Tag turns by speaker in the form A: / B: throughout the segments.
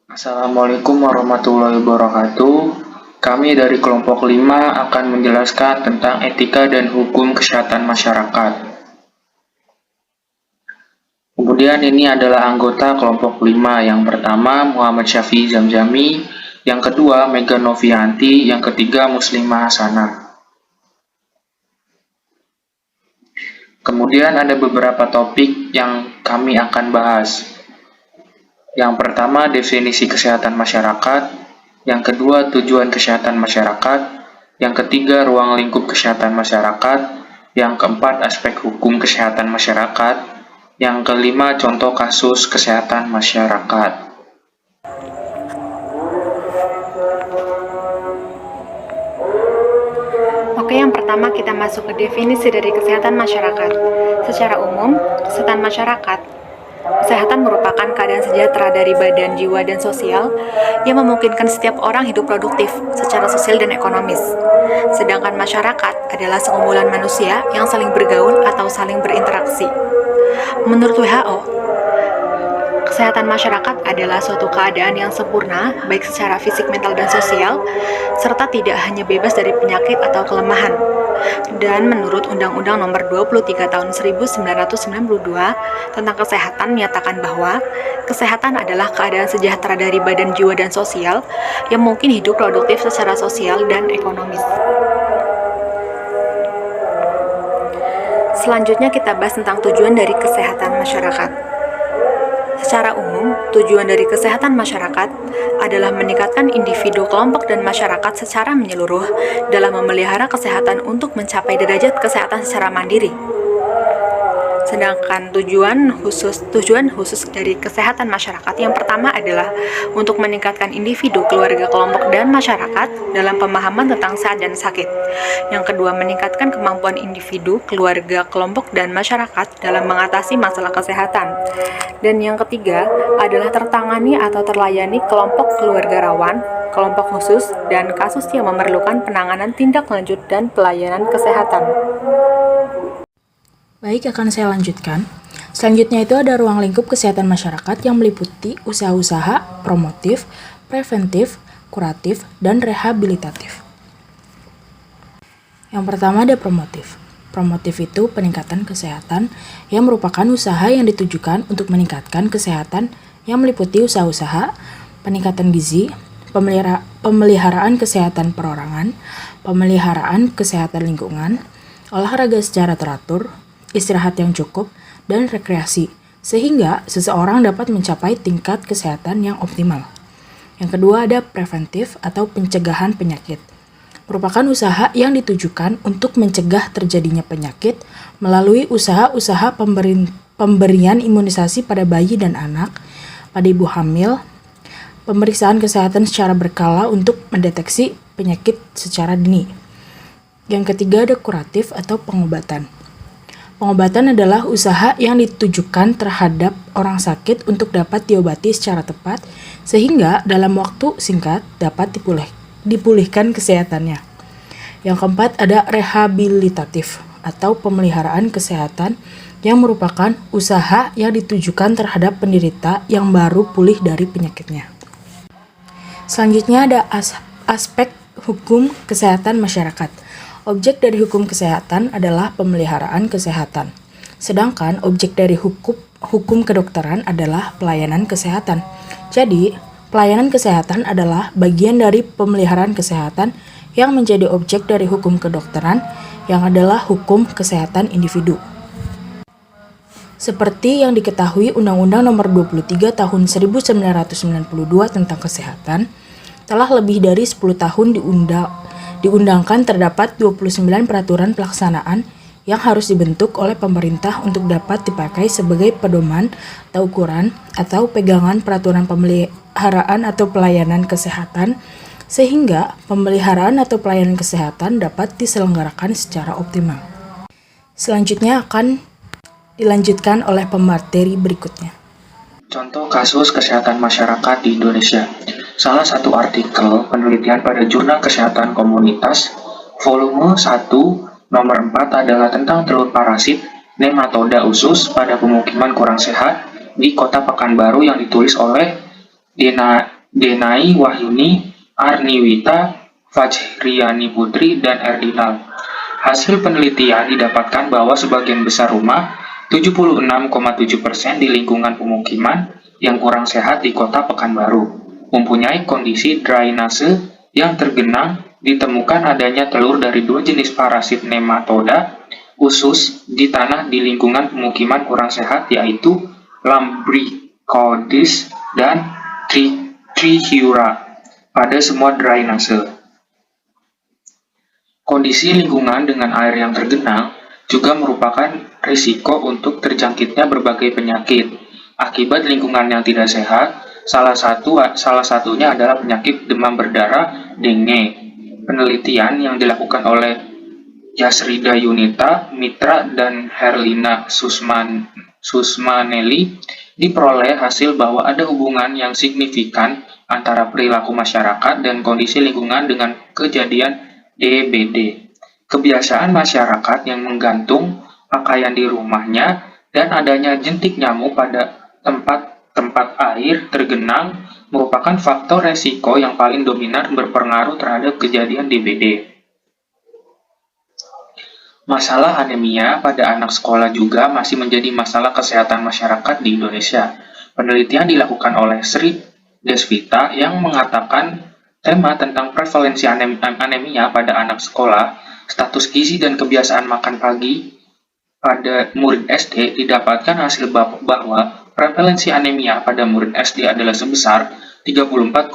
A: Assalamualaikum warahmatullahi wabarakatuh. Kami dari kelompok 5 akan menjelaskan tentang etika dan hukum kesehatan masyarakat. Kemudian ini adalah anggota kelompok 5. Yang pertama Muhammad Syafi'i Zamzami, yang kedua Mega Novianti, yang ketiga Muslimah Hasanah. Kemudian ada beberapa topik yang kami akan bahas. Yang pertama, definisi kesehatan masyarakat. Yang kedua, tujuan kesehatan masyarakat. Yang ketiga, ruang lingkup kesehatan masyarakat. Yang keempat, aspek hukum kesehatan masyarakat. Yang kelima, contoh kasus kesehatan masyarakat.
B: Oke, yang pertama kita masuk ke definisi dari kesehatan masyarakat. Secara umum, kesehatan merupakan keadaan sejahtera dari badan, jiwa, dan sosial yang memungkinkan setiap orang hidup produktif secara sosial dan ekonomis. Sedangkan masyarakat adalah sekumpulan manusia yang saling bergaul atau saling berinteraksi. Menurut WHO, kesehatan masyarakat adalah suatu keadaan yang sempurna, baik secara fisik, mental, dan sosial, serta tidak hanya bebas dari penyakit atau kelemahan. Dan menurut Undang-Undang Nomor 23 Tahun 1992 tentang kesehatan menyatakan bahwa kesehatan adalah keadaan sejahtera dari badan, jiwa, dan sosial yang mungkin hidup produktif secara sosial dan ekonomis. Selanjutnya kita bahas tentang tujuan dari kesehatan masyarakat. Secara umum, tujuan dari kesehatan masyarakat adalah meningkatkan individu, kelompok, dan masyarakat secara menyeluruh dalam memelihara kesehatan untuk mencapai derajat kesehatan secara mandiri. Sedangkan tujuan khusus dari kesehatan masyarakat yang pertama adalah untuk meningkatkan individu, keluarga, kelompok, dan masyarakat dalam pemahaman tentang sehat dan sakit. Yang kedua, meningkatkan kemampuan individu, keluarga, kelompok, dan masyarakat dalam mengatasi masalah kesehatan. Dan yang ketiga adalah tertangani atau terlayani kelompok keluarga rawan, kelompok khusus, dan kasus yang memerlukan penanganan tindak lanjut dan pelayanan kesehatan.
C: Baik, akan saya lanjutkan. Selanjutnya itu ada ruang lingkup kesehatan masyarakat yang meliputi usaha-usaha promotif, preventif, kuratif, dan rehabilitatif. Yang pertama ada promotif. Promotif itu peningkatan kesehatan yang merupakan usaha yang ditujukan untuk meningkatkan kesehatan yang meliputi usaha-usaha, peningkatan gizi, pemeliharaan kesehatan perorangan, pemeliharaan kesehatan lingkungan, olahraga secara teratur, istirahat yang cukup, dan rekreasi, sehingga seseorang dapat mencapai tingkat kesehatan yang optimal. Yang kedua ada preventif atau pencegahan penyakit. Merupakan usaha yang ditujukan untuk mencegah terjadinya penyakit melalui usaha-usaha pemberian imunisasi pada bayi dan anak, pada ibu hamil, pemeriksaan kesehatan secara berkala untuk mendeteksi penyakit secara dini. Yang ketiga ada kuratif atau pengobatan. Pengobatan adalah usaha yang ditujukan terhadap orang sakit untuk dapat diobati secara tepat sehingga dalam waktu singkat dapat dipulihkan kesehatannya. Yang keempat ada rehabilitatif atau pemeliharaan kesehatan yang merupakan usaha yang ditujukan terhadap penderita yang baru pulih dari penyakitnya. Selanjutnya ada aspek hukum kesehatan masyarakat. Objek dari hukum kesehatan adalah pemeliharaan kesehatan, sedangkan objek dari hukum kedokteran adalah pelayanan kesehatan. Jadi, pelayanan kesehatan adalah bagian dari pemeliharaan kesehatan yang menjadi objek dari hukum kedokteran yang adalah hukum kesehatan individu. Seperti yang diketahui Undang-Undang Nomor 23 Tahun 1992 tentang kesehatan, telah lebih dari 10 tahun diundangkan terdapat 29 peraturan pelaksanaan yang harus dibentuk oleh pemerintah untuk dapat dipakai sebagai pedoman atau ukuran atau pegangan peraturan pemeliharaan atau pelayanan kesehatan sehingga pemeliharaan atau pelayanan kesehatan dapat diselenggarakan secara optimal. Selanjutnya akan dilanjutkan oleh pemateri berikutnya.
A: Contoh kasus kesehatan masyarakat di Indonesia. Salah satu artikel penelitian pada Jurnal Kesehatan Komunitas, volume 1, nomor 4 adalah tentang telur parasit nematoda usus pada pemukiman kurang sehat di Kota Pekanbaru yang ditulis oleh Denai Wahyuni, Arniwita, Fajriani Putri, dan Erdinal. Hasil penelitian didapatkan bahwa sebagian besar rumah, 76,7% di lingkungan pemukiman yang kurang sehat di kota Pekanbaru, mempunyai kondisi drainase yang tergenang. Ditemukan adanya telur dari dua jenis parasit nematoda khusus di tanah di lingkungan pemukiman kurang sehat, yaitu Lambricoides dan Trichiura pada semua drainase. Kondisi lingkungan dengan air yang tergenang juga merupakan risiko untuk terjangkitnya berbagai penyakit akibat lingkungan yang tidak sehat. Salah satunya adalah penyakit demam berdarah dengue. Penelitian yang dilakukan oleh Yasrida Yunita, Mitra, dan Herlina Susmaneli diperoleh hasil bahwa ada hubungan yang signifikan antara perilaku masyarakat dan kondisi lingkungan dengan kejadian DBD. Kebiasaan masyarakat yang menggantung pakaian di rumahnya dan adanya jentik nyamuk pada tempat air tergenang merupakan faktor resiko yang paling dominan berpengaruh terhadap kejadian DBD. Masalah anemia pada anak sekolah juga masih menjadi masalah kesehatan masyarakat di Indonesia. Penelitian dilakukan oleh Sri Desvita yang mengatakan tema tentang prevalensi anemia pada anak sekolah, status gizi dan kebiasaan makan pagi pada murid SD didapatkan hasil bahwa prevalensi anemia pada murid SD adalah sebesar 34,2%,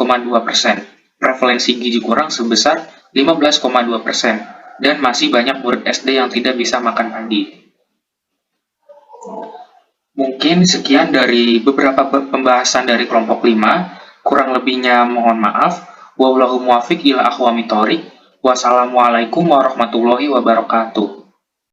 A: prevalensi gizi kurang sebesar 15,2%, dan masih banyak murid SD yang tidak bisa makan pagi. Mungkin sekian dari beberapa pembahasan dari kelompok 5, kurang lebihnya mohon maaf. Wallahu muwaffiq ila aqwamit thoriq. Wassalamualaikum warahmatullahi wabarakatuh.